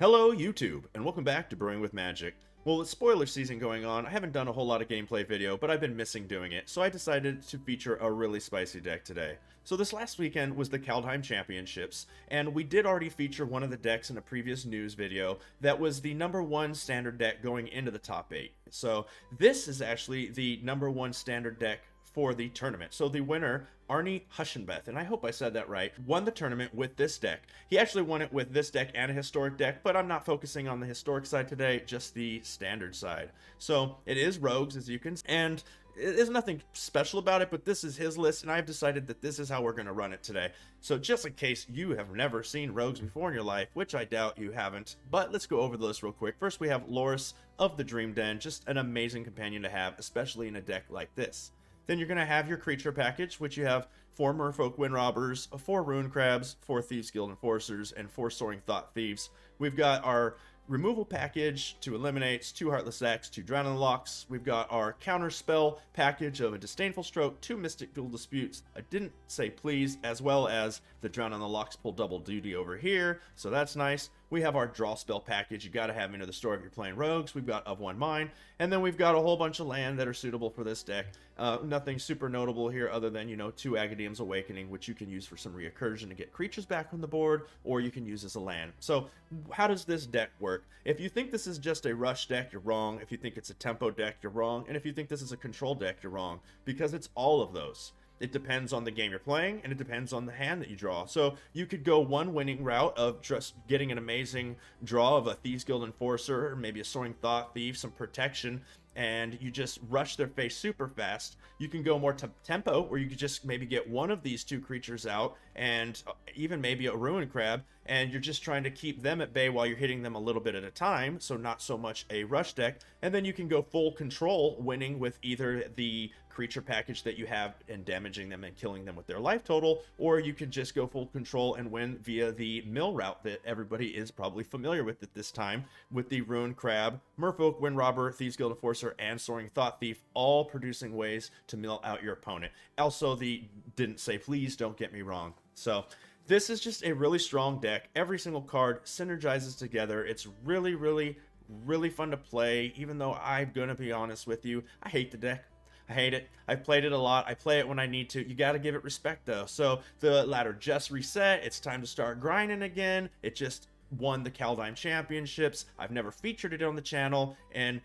Hello YouTube, and welcome back to Brewing with Magic. Well, with spoiler season going on, I haven't done a whole lot of gameplay video, but I've been missing doing it, so I decided to feature a really spicy deck today. So this last weekend was the Kaldheim Championships, and we did already feature one of the decks in a previous news video that was the #1 standard deck going into the top 8. So this is actually the #1 standard deck for the tournament. So the winner, Arne Huschenbeth, and I hope I said that right, won the tournament with this deck. He actually won it with this deck and a historic deck, but I'm not focusing on the historic side today, just the standard side. So it is rogues, as you can see, and there's nothing special about it, but this is his list, and I've decided that this is how we're going to run it today. So just in case you have never seen rogues before in your life, which I doubt you haven't, but let's go over the list real quick. First, we have Loris of the Dream Den, just an amazing companion to have, especially in a deck like this. Then you're going to have your creature package, which you have 4 Merfolk Wind Robbers, 4 Rune Crabs, 4 Thieves Guild Enforcers, and 4 Soaring Thought Thieves. We've got our removal package, 2 Eliminates, 2 Heartless Acts, 2 Drown in the Locks. We've got our counter spell package of a Disdainful Stroke, 2 Mystic Dual Disputes, I didn't say please, as well as the Drown in the Locks pull double duty over here, so that's nice. We have our draw spell package. You got to have into the store if you're playing rogues. We've got Of One Mind, and then we've got a whole bunch of land that are suitable for this deck. Nothing super notable here other than, 2 Agadeem's Awakening, which you can use for some recursion to get creatures back on the board, or you can use as a land. So how does this deck work? If you think this is just a rush deck, you're wrong. If you think it's a tempo deck, you're wrong. And if you think this is a control deck, you're wrong, because it's all of those. It depends on the game you're playing, and it depends on the hand that you draw. So you could go one winning route of just getting an amazing draw of a Thieves Guild Enforcer, or maybe a Soaring Thought Thief, some protection, and you just rush their face super fast. You can go more tempo, where you could just maybe get one of these 2 creatures out, and even maybe a Ruin Crab, and you're just trying to keep them at bay while you're hitting them a little bit at a time, so not so much a rush deck. And then you can go full control, winning with either the creature package that you have and damaging them and killing them with their life total, or you could just go full control and win via the mill route that everybody is probably familiar with at this time, with the Ruin Crab, Merfolk Wind Robber, Thieves Guild Enforcer, and Soaring Thought Thief, all producing ways to mill out your opponent. Also, the didn't say please, don't get me wrong. So this is just a really strong deck. Every single card synergizes together. It's really, really, really fun to play, even though I'm going to be honest with you, I hate the deck. I hate it. I've played it a lot. I play it when I need to. You got to give it respect, though. So the ladder just reset. It's time to start grinding again. It just won the Kaldheim Championships. I've never featured it on the channel, and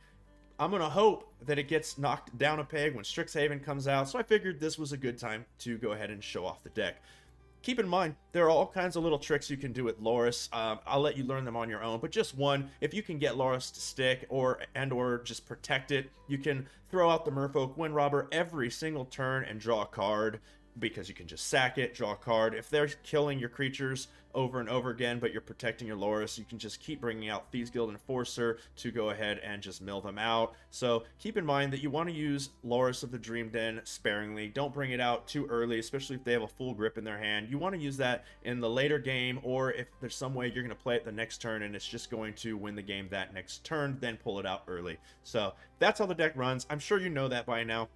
I'm going to hope that it gets knocked down a peg when Strixhaven comes out. So I figured this was a good time to go ahead and show off the deck. Keep in mind, there are all kinds of little tricks you can do with Loris. I'll let you learn them on your own, but just one, if you can get Loris to stick or just protect it, you can throw out the Merfolk Wind Robber every single turn and draw a card, because you can just sack it, draw a card. If they're killing your creatures over and over again, but you're protecting your Loris, you can just keep bringing out Thieves Guild Enforcer to go ahead and just mill them out. So keep in mind that you want to use Loris of the Dream Den sparingly. Don't bring it out too early, especially if they have a full grip in their hand. You want to use that in the later game, or if there's some way you're going to play it the next turn and it's just going to win the game that next turn, then pull it out early. So that's how the deck runs. I'm sure you know that by now.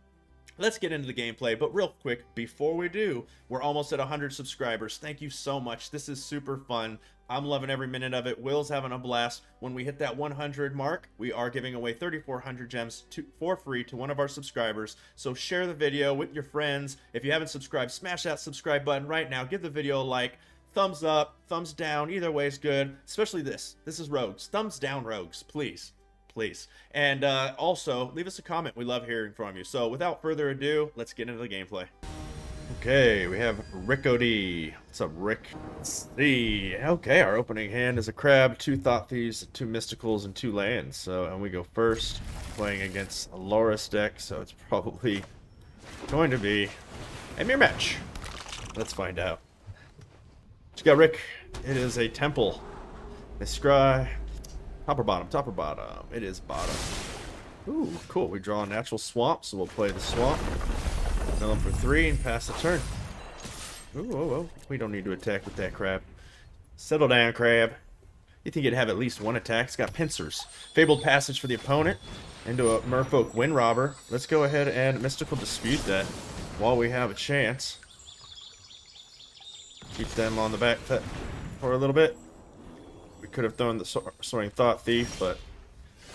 Let's get into the gameplay, but real quick, before we do, we're almost at 100 subscribers. Thank you so much. This is super fun. I'm loving every minute of it. Will's having a blast. When we hit that 100 mark, we are giving away 3,400 gems for free to one of our subscribers. So share the video with your friends. If you haven't subscribed, smash that subscribe button right now. Give the video a like. Thumbs up, thumbs down, either way is good. Especially this. This is Rogues. Thumbs down, Rogues, please. Please. And also, leave us a comment. We love hearing from you. So without further ado, let's get into the gameplay. Okay, we have Rick O.D. What's up, Rick? Let's see. Okay, our opening hand is a Crab, 2 Thought Thieves, 2 Mysticals, and 2 lands. So, and we go first, playing against a Loris deck, so it's probably going to be a mirror match. Let's find out. What you got, Rick? It is a Temple. A Scry. Top or bottom? Top or bottom? It is bottom. Ooh, cool. We draw a natural swamp, so we'll play the swamp. Mill him for 3 and pass the turn. Ooh, oh. We don't need to attack with that crab. Settle down, crab. You think it'd have at least one attack? It's got pincers. Fabled Passage for the opponent. Into a Merfolk Wind Robber. Let's go ahead and Mystical Dispute that while we have a chance. Keep them on the back foot for a little bit. We could have thrown the Soaring Thought Thief, but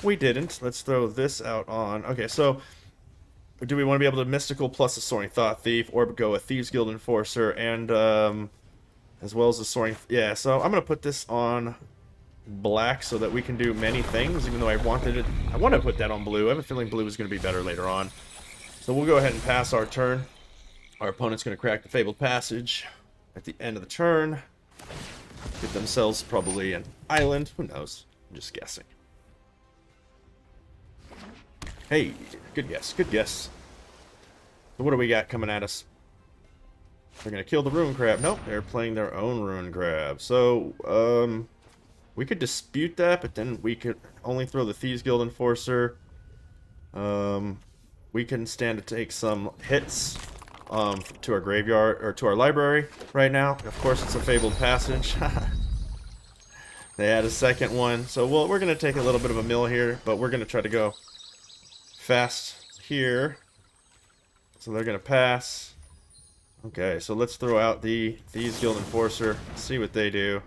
we didn't. Let's throw this out on... Okay, so do we want to be able to Mystical plus a Soaring Thought Thief, or go a Thieves Guild Enforcer, and as well as the Soaring... Yeah, so I'm going to put this on black so that we can do many things, even though I wanted it... I want to put that on blue. I have a feeling blue is going to be better later on. So we'll go ahead and pass our turn. Our opponent's going to crack the Fabled Passage at the end of the turn. Get themselves probably an island. Who knows? I'm just guessing. Hey, good guess, good guess. So what do we got coming at us? They're going to kill the Ruin Crab. Nope, they're playing their own Ruin Crab. So, we could dispute that, but then we could only throw the Thieves Guild Enforcer. We can stand to take some hits to our graveyard, or to our library right now. Of course, it's a Fabled Passage. They had a second one. So, well, we're going to take a little bit of a mill here, but we're going to try to go fast here. So they're going to pass. Okay, so let's throw out the Thieves Guild Enforcer. See what they do.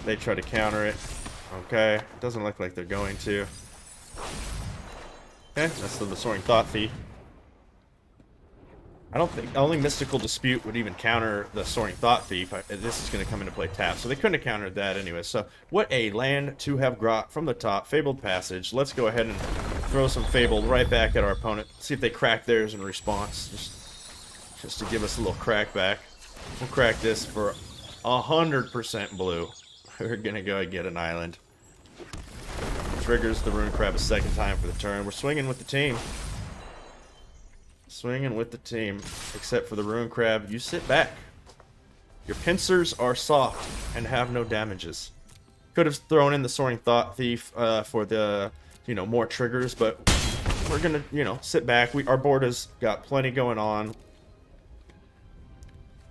They try to counter it. Okay, doesn't look like they're going to. Okay, that's the Soaring Thought Thief. I don't think... Only Mystical Dispute would even counter the Soaring Thought Thief. This is going to come into play tap, so they couldn't have countered that anyway. So, what a land to have got from the top. Fabled Passage. Let's go ahead and throw some Fabled right back at our opponent. See if they crack theirs in response. Just to give us a little crack back. We'll crack this for 100% blue. We're going to go and get an island. Triggers the Ruin Crab a second time for the turn. We're swinging with the team. Swinging with the team. Except for the Ruin Crab, you sit back. Your pincers are soft and have no damages. Could have thrown in the Soaring Thought Thief for the, you know, more triggers, but we're gonna, you know, sit back. Our board has got plenty going on.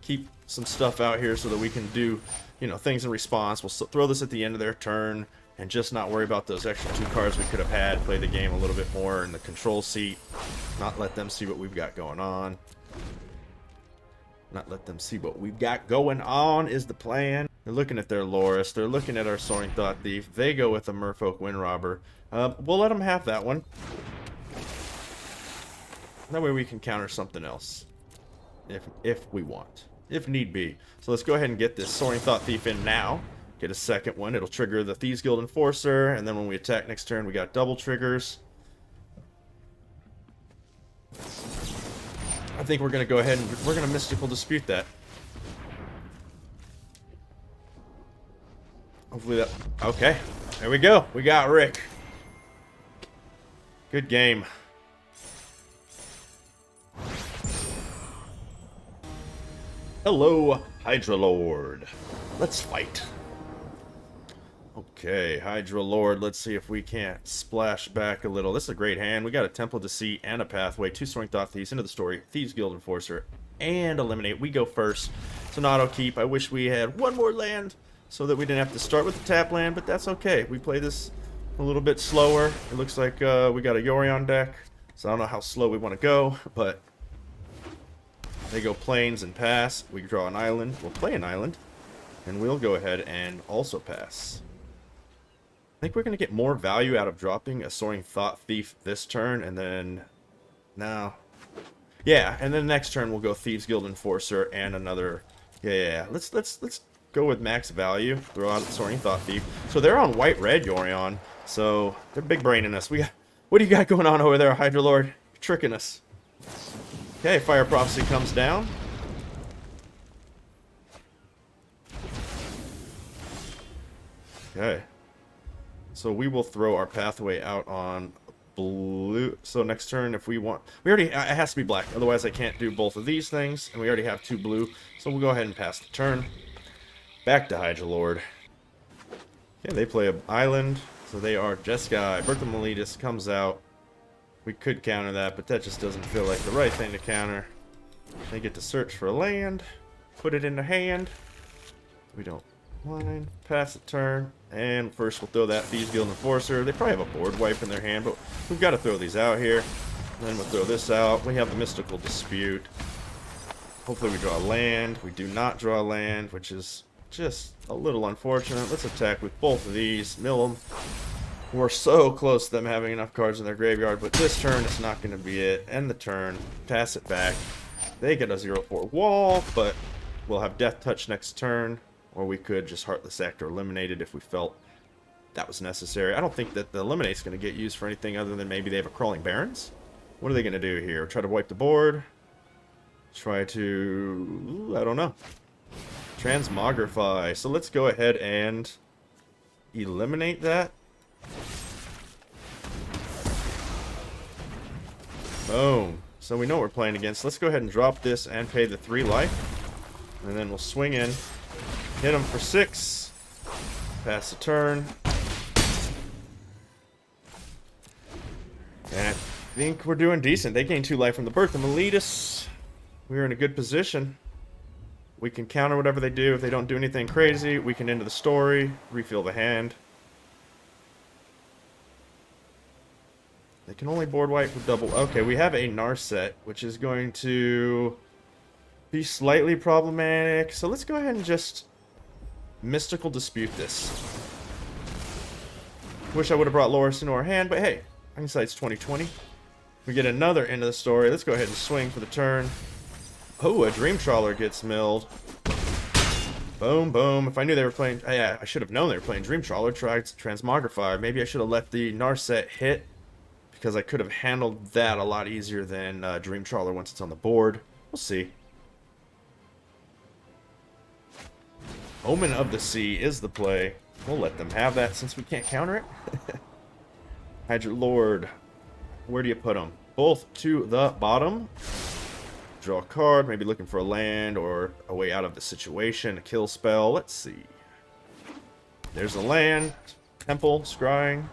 Keep some stuff out here so that we can do, you know, things in response. We'll throw this at the end of their turn and just not worry about those extra 2 cards we could have had. Play the game a little bit more in the control seat. Not let them see what we've got going on. Not let them see what we've got going on is the plan. They're looking at their Loris. They're looking at our Soaring Thought Thief. They go with a Merfolk Wind Robber. We'll let them have that one. That way we can counter something else. If we want. If need be. So let's go ahead and get this Soaring Thought Thief in now. Get a second one. It'll trigger the Thieves Guild Enforcer. And then when we attack next turn, we got double triggers. I think we're going to go ahead and we're going to Mystical Dispute that. Hopefully that... Okay. There we go. We got Rick. Good game. Hello, Hydra Lord. Let's fight. Okay, Hydra Lord, let's see if we can't splash back a little. This is a great hand. We got a Temple of Deceit and a Pathway, 2 Soaring Thought Thieves into the story, Thieves Guild Enforcer, and Eliminate. We go first. It's an auto keep. I wish we had one more land so that we didn't have to start with the tap land, but that's okay. We play this a little bit slower. It looks like we got a Yorion deck, so I don't know how slow we want to go, but they go plains and pass. We draw an island. We'll play an island, and we'll go ahead and also pass. I think we're going to get more value out of dropping a Soaring Thought Thief this turn, and then... No. Yeah, and then next turn we'll go Thieves Guild Enforcer and another... Yeah. Let's go with max value. Throw out Soaring Thought Thief. So they're on white-red Yorion, so they're big braining us. What do you got going on over there, Hydra Lord? You're tricking us. Okay, Fire Prophecy comes down. Okay. So we will throw our Pathway out on blue. So next turn, if we want... it has to be black, otherwise I can't do both of these things. And we already have 2 blue, so we'll go ahead and pass the turn. Back to Hydra Lord. Okay, they play an island, so they are Jeski. Birth of Meletus comes out. We could counter that, but that just doesn't feel like the right thing to counter. They get to search for a land, put it in the hand. We don't mind. Pass the turn. And first we'll throw that Thieves Guild Enforcer. They probably have a board wipe in their hand, but we've got to throw these out here. Then we'll throw this out. We have the Mystical Dispute. Hopefully we draw a land. We do not draw a land, which is just a little unfortunate. Let's attack with both of these. Mill them. We're so close to them having enough cards in their graveyard, but this turn is not going to be it. End the turn. Pass it back. They get a 0/4 wall, but we'll have Death Touch next turn, or we could just Heartless Act or eliminate it if we felt that was necessary. I don't think that the Eliminate's going to get used for anything other than maybe they have a Crawling Barrens. What are they going to do here? Try to wipe the board? Try to... I don't know. Transmogrify. So let's go ahead and eliminate that. Boom. So we know what we're playing against. Let's go ahead and drop this and pay the 3 life. And then we'll swing in. Hit them for 6. Pass the turn. And I think we're doing decent. They gain 2 life from the Birth of Meletus. We're in a good position. We can counter whatever they do. If they don't do anything crazy, we can end the story, refill the hand. They can only board wipe for double. Okay, we have a Narset, which is going to be slightly problematic. So let's go ahead and just Mystical Dispute this. Wish I would have brought Loris into our hand, but hey, hindsight's 20/20. We get another end of the story. Let's go ahead and swing for the turn. Oh, a Dream Trawler gets milled. Boom, boom. If I knew they were playing... yeah, I should have known they were playing Dream Trawler. Tried Transmogrify. Maybe I should have let the Narset hit, because I could have handled that a lot easier than Dream Trawler once it's on the board. We'll see. Omen of the Sea is the play. We'll let them have that since we can't counter it. Hydra Lord. Where do you put them? Both to the bottom. Draw a card, maybe looking for a land or a way out of the situation, a kill spell. Let's see. There's a land. Temple, scrying.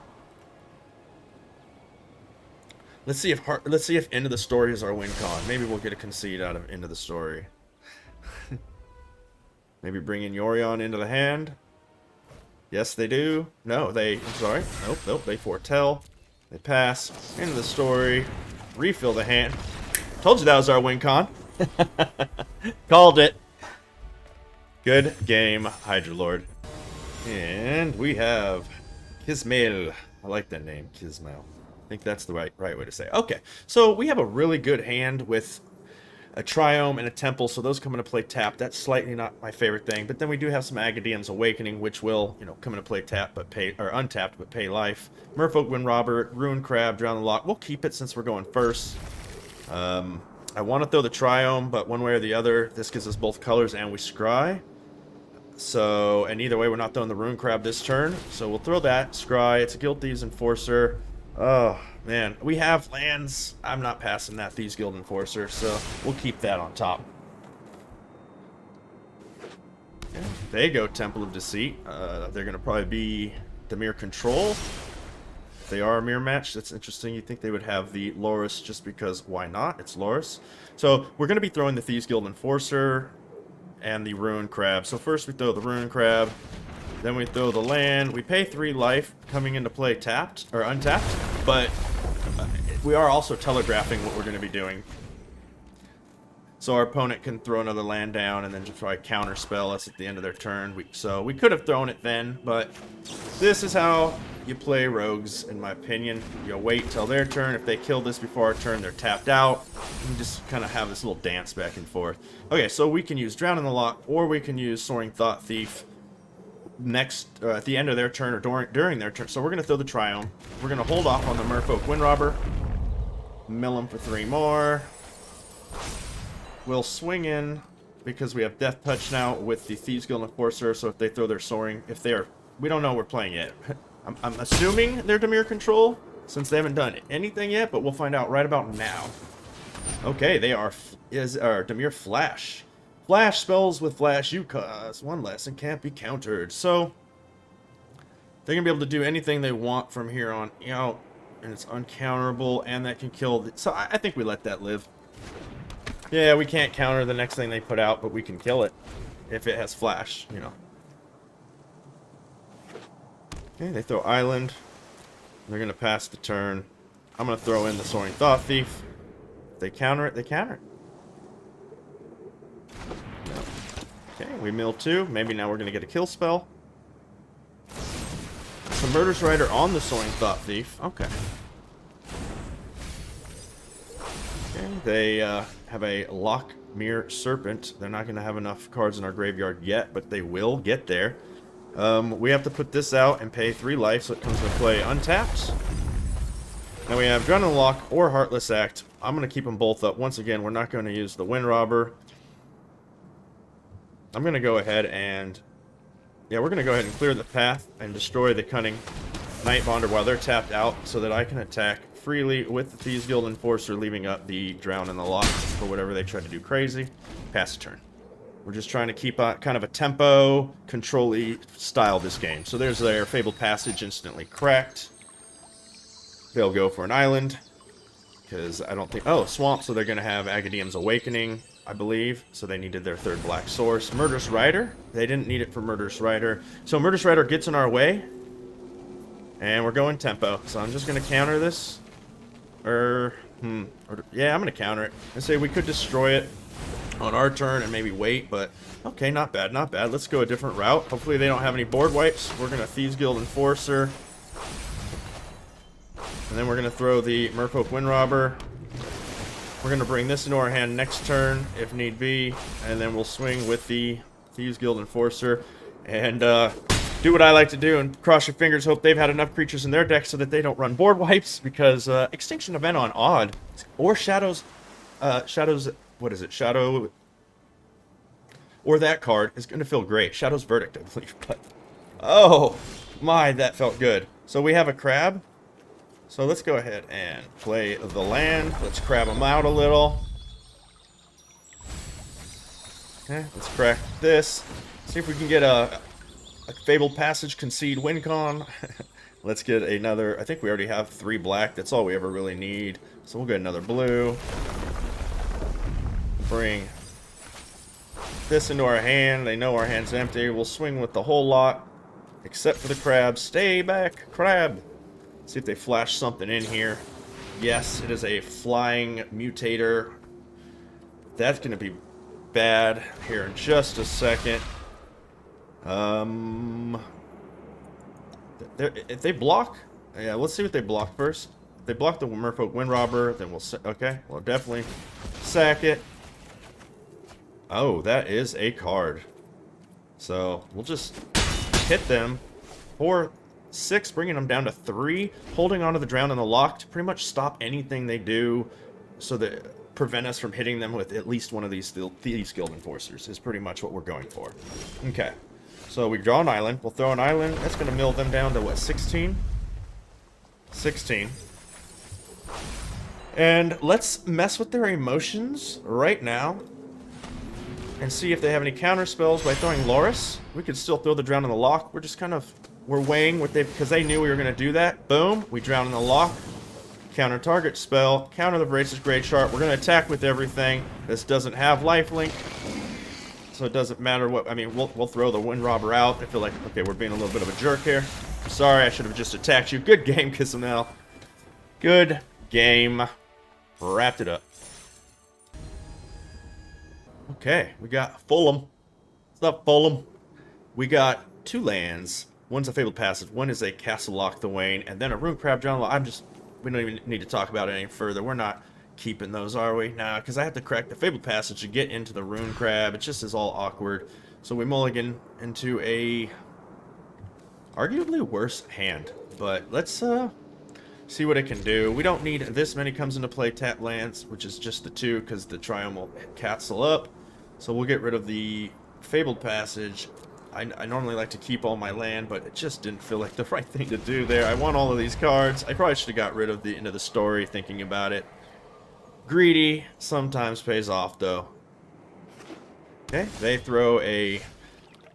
Let's see if End of the Story is our win con. Maybe we'll get a concede out of End of the Story. Maybe bring in Yorion into the hand. Yes, they do. No, I'm sorry. Nope, they foretell. They pass. End of the story. Refill the hand. Told you that was our win con. Called it. Good game, Hydra Lord. And we have Kismail. I like that name, Kismail. I think that's the right way to say it. Okay, so we have a really good hand with a Triome and a Temple, so those come into play tapped. That's slightly not my favorite thing, but then we do have some Agadeem's Awakening, which will, come into play tapped but pay, or untapped but pay life. Merfolk Windrobber, Ruin Crab, Drown the Lock. We'll keep it since we're going first. I want to throw the Triome, but one way or the other, this gives us both colors and we scry. So, and either way, we're not throwing the Ruin Crab this turn, so we'll throw that. Scry, it's a Guild Thieves Enforcer. Oh, man. We have lands. I'm not passing that Thieves Guild Enforcer, so we'll keep that on top. Okay. They go Temple of Deceit. They're going to probably be Dimir Control. If they are a mirror match, that's interesting. You'd think they would have the Loris just because why not? It's Loris. So we're going to be throwing the Thieves Guild Enforcer and the Ruin Crab. So first we throw the Ruin Crab. Then we throw the land. We pay 3 life coming into play tapped, or untapped, but we are also telegraphing what we're going to be doing. So our opponent can throw another land down and then just try counter spell us at the end of their turn. So we could have thrown it then, but this is how you play rogues, in my opinion. You wait till their turn. If they kill this before our turn, they're tapped out. You just kind of have this little dance back and forth. Okay, so we can use Drown in the Lock, or we can use Soaring Thought Thief next at the end of their turn or during their turn. So we're going to throw the Triome. We're going to hold off on the Merfolk Windrobber. Mill them for 3 more. We'll swing in because we have Death Touch now with the Thieves Guild Enforcer. So if they throw their Soaring, we don't know we're playing yet. I'm assuming they're Dimir Control since they haven't done anything yet, but we'll find out right about now. Okay, they are Dimir Flash. Flash spells with Flash you cause 1 less and can't be countered. So they're gonna be able to do anything they want from here on out, and it's uncounterable, and that can kill. So I think we let that live. Yeah, we can't counter the next thing they put out, but we can kill it if it has Flash, Okay, they throw Island. They're gonna pass the turn. I'm gonna throw in the Soaring Thought Thief. If they counter it, they counter it. Okay, we mill 2. Maybe now we're going to get a kill spell. The Murderous Rider on the Soaring Thought Thief. Okay. Okay, they have a Lockmere Serpent. They're not going to have enough cards in our graveyard yet, but they will get there. We have to put this out and pay 3 life, so it comes into play untapped. Now we have Drown in the Loch or Heartless Act. I'm going to keep them both up. Once again, we're not going to use the Wind Robber. I'm going to go ahead and... yeah, we're going to go ahead and clear the path and destroy the Cunning Nightbonder while they're tapped out so that I can attack freely with the Thieves Guild Enforcer, leaving up the Drown in the Loch for whatever they try to do crazy. Pass the turn. We're just trying to keep kind of a tempo, control-y style this game. So there's their Fabled Passage instantly cracked. They'll go for an island, because I don't think... oh, swamp, so they're going to have Agadium's Awakening, I believe. So they needed their 3rd black source. Murderous Rider. They didn't need it for Murderous Rider. So Murderous Rider gets in our way. And we're going tempo. So I'm just going to counter this. Yeah, I'm going to counter it. And say we could destroy it on our turn and maybe wait, but okay, not bad, not bad. Let's go a different route. Hopefully they don't have any board wipes. We're going to Thieves Guild Enforcer. And then we're going to throw the Merfolk Wind Robber. We're going to bring this into our hand next turn, if need be. And then we'll swing with the Thieves Guild Enforcer. And do what I like to do and cross your fingers, hope they've had enough creatures in their deck so that they don't run board wipes. Because Extinction Event on Odd, or Shadows... what is it? Shadow... or that card is going to feel great. Shadow's Verdict, I believe. But oh, my, that felt good. So we have a crab. So let's go ahead and play the land. Let's crab them out a little. Okay, let's crack this. See if we can get a Fabled Passage, concede WinCon. Let's get another... I think we already have 3 black. That's all we ever really need. So we'll get another blue. Bring this into our hand. They know our hand's empty. We'll swing with the whole lot, except for the crab. Stay back, crab. See if they flash something in here. Yes, it is a flying mutator. That's going to be bad here in just a second. If they block, yeah, let's see what they block first. If they block the Merfolk Wind Robber, then we'll... okay, we'll definitely sack it. Oh, that is a card. So we'll just hit them for 6, bringing them down to 3, holding onto the Drown in the Loch to pretty much stop anything they do, so that prevent us from hitting them with at least one of these Thieves Guild Enforcers is pretty much what we're going for. Okay, so we draw an island. We'll throw an island. That's going to mill them down to what, 16? 16. And let's mess with their emotions right now and see if they have any counter spells by throwing Loris. We could still throw the Drown in the Loch. We're just kind of... we're weighing what they... because they knew we were going to do that. Boom. We Drown in the Loch. Counter target spell. Counter the Voracious Great Shark. We're going to attack with everything. This doesn't have lifelink, so it doesn't matter what... I mean, we'll throw the Wind Robber out. I feel like, okay, we're being a little bit of a jerk here. I'm sorry, I should have just attacked you. Good game, Kissamel. Good game. Wrapped it up. Okay, we got Fulham. What's up, Fulham? We got 2 lands. One's a Fabled Passage, one is a Castle Loch Thwain, and then a Rune Crab John. We don't even need to talk about it any further. We're not keeping those, are we? Nah, because I have to crack the Fabled Passage to get into the Rune Crab. It just is all awkward. So we mulligan into a arguably worse hand. But let's see what it can do. We don't need this many comes into play tap lands, which is just the 2, because the Triumph will castle up. So we'll get rid of the Fabled Passage. I normally like to keep all my land, but it just didn't feel like the right thing to do there. I want all of these cards. I probably should have got rid of the end of the story thinking about it. Greedy sometimes pays off, though. Okay, they throw a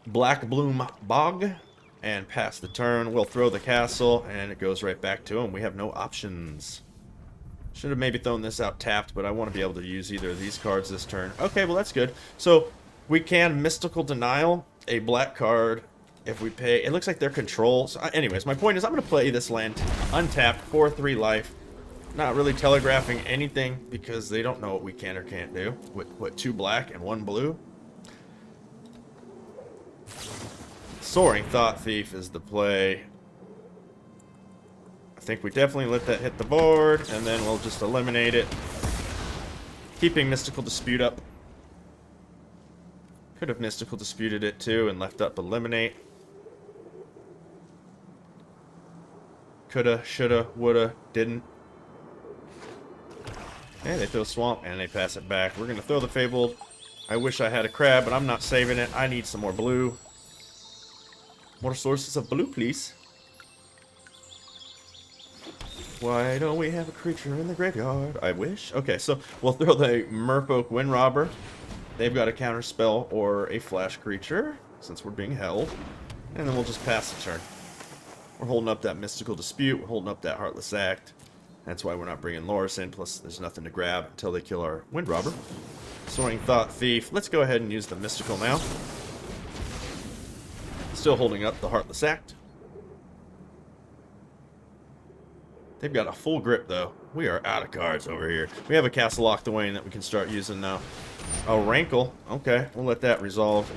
Black Bloom Bog and pass the turn. We'll throw the castle, and it goes right back to them. We have no options. Should have maybe thrown this out tapped, but I want to be able to use either of these cards this turn. Okay, well, that's good. So we can Mystical Denial a black card if we pay. It looks like their control. So anyways, my point is I'm going to play this land untapped for 3 life. Not really telegraphing anything because they don't know what we can or can't do. What, 2 black and 1 blue? Soaring Thought Thief is the play. I think we definitely let that hit the board, and then we'll just eliminate it. Keeping Mystical Dispute up. Could have Mystical Disputed it too and left up Eliminate. Coulda, shoulda, woulda, didn't. And they throw Swamp, and they pass it back. We're going to throw the Fabled. I wish I had a crab, but I'm not saving it. I need some more blue. More sources of blue, please. Why don't we have a creature in the graveyard? I wish. Okay, so we'll throw the Merfolk Windrobber. They've got a counter spell or a flash creature, since we're being held. And then we'll just pass the turn. We're holding up that Mystical Dispute. We're holding up that Heartless Act. That's why we're not bringing Loris in. Plus, there's nothing to grab until they kill our Windrobber. Soaring Thought Thief. Let's go ahead and use the Mystical now. Still holding up the Heartless Act. They've got a full grip, though. We are out of cards over here. We have a Castle Locked Away that we can start using now. A Rankle. Okay, we'll let that resolve.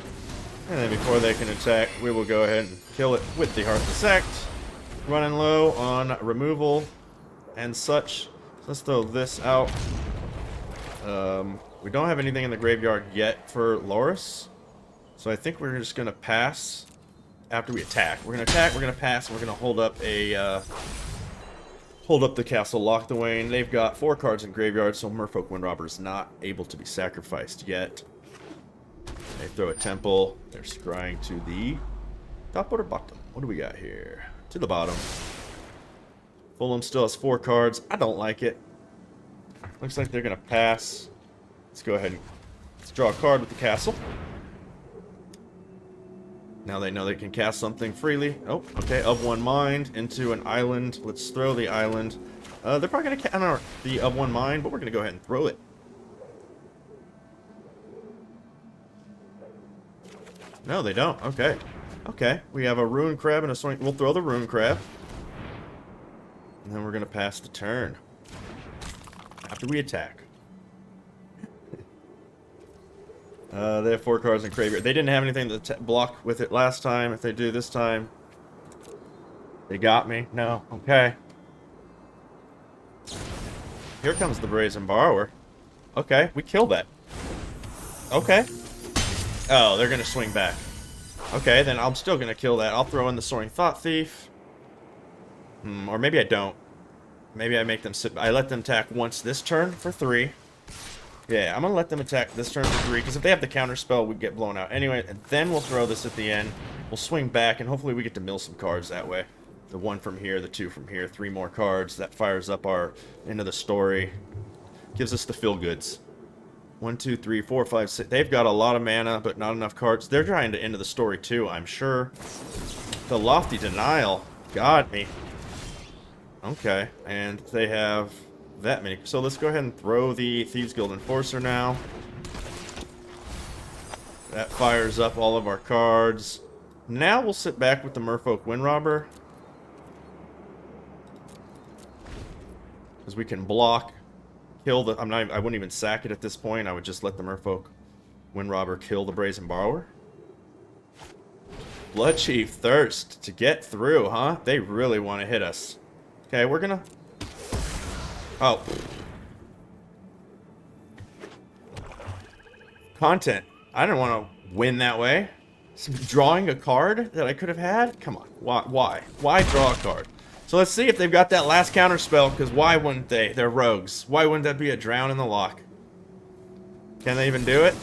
And then before they can attack, we will go ahead and kill it with the Heartless Act. Running low on removal and such. So let's throw this out. We don't have anything in the graveyard yet for Loris. So I think we're just going to pass after we attack. We're going to attack, we're going to pass, and we're going to hold up a... hold up the Castle Locked Away, and they've got 4 cards in graveyard, so Merfolk Windrobber is not able to be sacrificed yet. They throw a Temple. They're scrying to the top or bottom. What do we got here? To the bottom. Fulham still has 4 cards. I don't like it. Looks like they're going to pass. Let's go ahead and let's draw a card with the castle. Now they know they can cast something freely. Oh, okay. Of One Mind into an island. Let's throw the island. They're probably going to counter the Of One Mind, but we're going to go ahead and throw it. No, they don't. Okay. Okay. We have a Ruin Crab and a Soaring. We'll throw the Ruin Crab. And then we're going to pass the turn. After we attack. They have 4 cards in graveyard. They didn't have anything to block with it last time. If they do this time, they got me. No. Okay. Here comes the Brazen Borrower. Okay, we killed that. Okay. Oh, they're going to swing back. Okay, then I'm still going to kill that. I'll throw in the Soaring Thought Thief. Or maybe I don't. Maybe I make them sit. I let them attack once this turn for 3. Yeah, I'm going to let them attack this turn for 3, because if they have the counter spell, we get blown out. Anyway, and then we'll throw this at the end. We'll swing back, and hopefully we get to mill some cards that way. The 1 from here, the 2 from here, 3 more cards. That fires up our end of the story. Gives us the feel-goods. 1, 2, 3, 4, 5, 6. They've got a lot of mana, but not enough cards. They're trying to end of the story, too, I'm sure. The Lofty Denial got me. Okay, and they have... that many. So let's go ahead and throw the Thieves Guild Enforcer now. That fires up all of our cards. Now we'll sit back with the Merfolk Windrobber. Because we can block, kill the... I wouldn't even sack it at this point. I would just let the Merfolk Windrobber kill the Brazen Borrower. Bloodchief Thirst to get through, huh? They really want to hit us. Okay, we're gonna... oh. Content. I didn't want to win that way. Drawing a card that I could have had? Come on. Why? Why draw a card? So let's see if they've got that last counter spell, because why wouldn't they? They're rogues. Why wouldn't that be a Drown in the Lock? Can they even do it?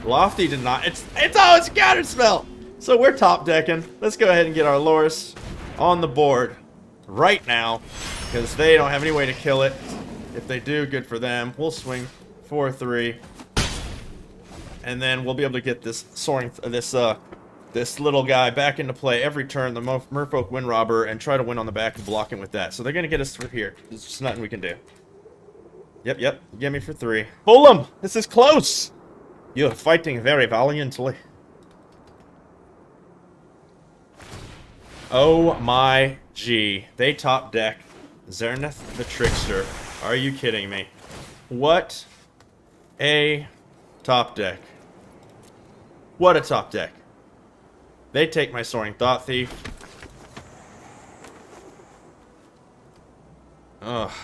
Lofty did not. It's a counter spell! So we're top decking. Let's go ahead and get our Loris on the board right now, because they don't have any way to kill it. If they do, good for them. We'll swing 4-3, and then we'll be able to get this this little guy back into play every turn, the Merfolk Windrobber, and try to win on the back and block him with that. So they're gonna get us through here. There's just nothing we can do. Yep. Get me for 3. Fulham, this is close. You're fighting very valiantly. Oh my G. They top deck Zerneth the Trickster. Are you kidding me? What a top deck. What a top deck. They take my Soaring Thought Thief.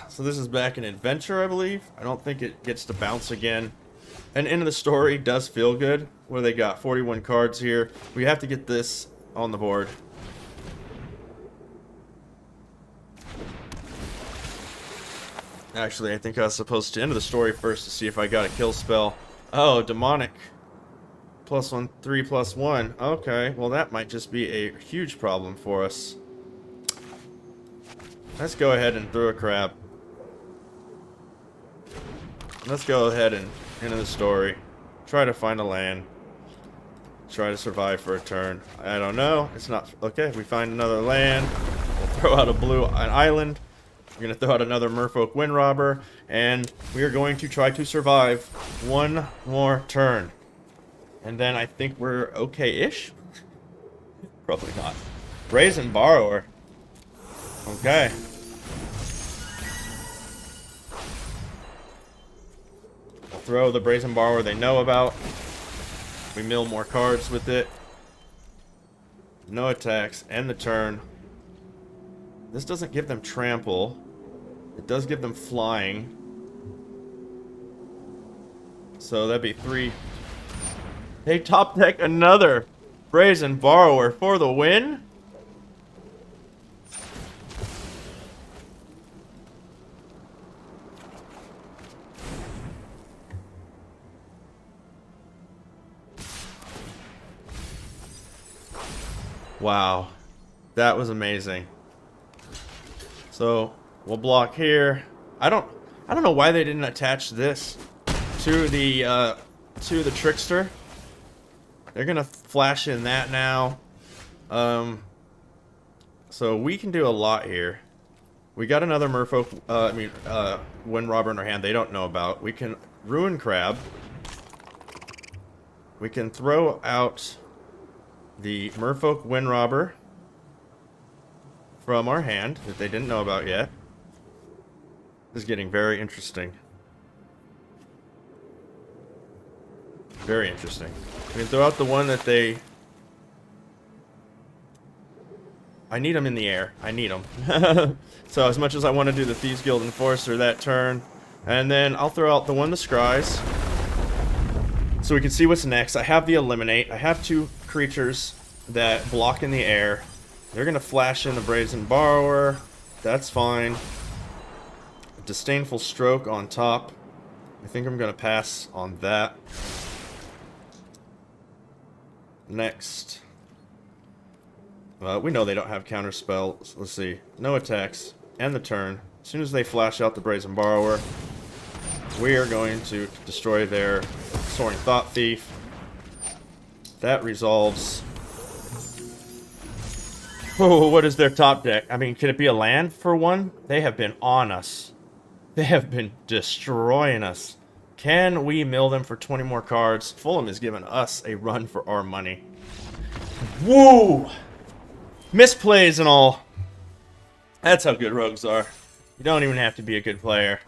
So this is back in Adventure, I believe. I don't think it gets to bounce again. And end of the story does feel good. Where they got 41 cards here. We have to get this on the board. Actually, I think I was supposed to end the story first to see if I got a kill spell. Oh, demonic. +1, 3/+1. Okay, well that might just be a huge problem for us. Let's go ahead and throw a crab. Let's go ahead and end the story. Try to find a land. Try to survive for a turn. I don't know. It's not... Okay, we find another land. We'll throw out an island. We're going to throw out another Merfolk Windrobber. And we are going to try to survive one more turn. And then I think we're okay-ish? Probably not. Brazen Borrower. Okay. We'll throw the Brazen Borrower they know about. We mill more cards with it. No attacks. End the turn. This doesn't give them trample. It does give them flying. So that'd be 3. They top deck another Brazen Borrower for the win. Wow, that was amazing. So we'll block here. I don't know why they didn't attach this to the Trickster. They're gonna flash in that now. So we can do a lot here. We got another Merfolk, Windrobber in our hand they don't know about. We can Ruin Crab. We can throw out the Merfolk Windrobber from our hand that they didn't know about yet. This is getting very interesting. Very interesting. We can throw out the one that they... I need them in the air. I need them. So as much as I want to do the Thieves Guild Enforcer that turn, and then I'll throw out the one, the Scries, so we can see what's next. I have the Eliminate. I have 2 creatures that block in the air. They're going to flash in the Brazen Borrower. That's fine. Disdainful Stroke on top. I think I'm going to pass on that. Next. We know they don't have counter spells. Let's see. No attacks. End the turn. As soon as they flash out the Brazen Borrower, we are going to destroy their Soaring Thought Thief. That resolves. Oh, what is their top deck? I mean, can it be a land for one? They have been on us. They have been destroying us. Can we mill them for 20 more cards? Fulham has given us a run for our money. Woo! Misplays and all. That's how good rogues are. You don't even have to be a good player.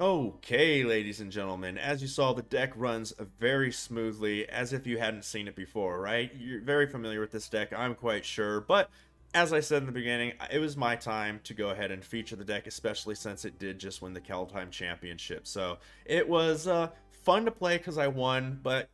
Okay, ladies and gentlemen, as you saw, the deck runs very smoothly, as if you hadn't seen it before, right? You're very familiar with this deck, I'm quite sure, but as I said in the beginning, it was my time to go ahead and feature the deck, especially since it did just win the Kaldheim Championship. So it was fun to play because I won, but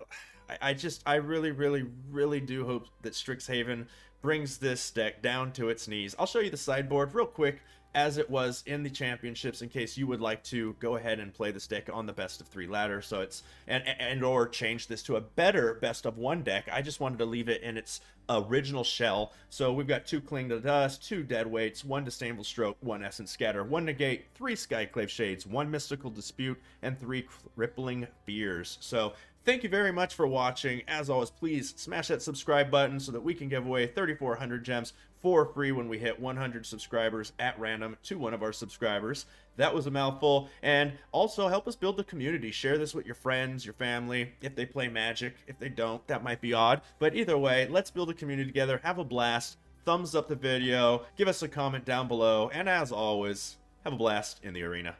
I really do hope that Strixhaven brings this deck down to its knees. I'll show you the sideboard real quick, as it was in the championships, in case you would like to go ahead and play this deck on the best of 3 ladder. So it's and or change this to a better best of 1 deck. I just wanted to leave it in its original shell. So we've got 2 Cling to Dust, 2 Deadweights, 1 Disdainful Stroke, 1 Essence Scatter, 1 Negate, 3 Skyclave Shades, 1 Mystical Dispute, and 3 Crippling Fears. So thank you very much for watching. As always, please smash that subscribe button so that we can give away 3,400 gems for free when we hit 100 subscribers at random to one of our subscribers. That was a mouthful. And also help us build the community. Share this with your friends, your family, if they play Magic. If they don't, that might be odd. But either way, let's build a community together. Have a blast. Thumbs up the video. Give us a comment down below. And as always, have a blast in the arena.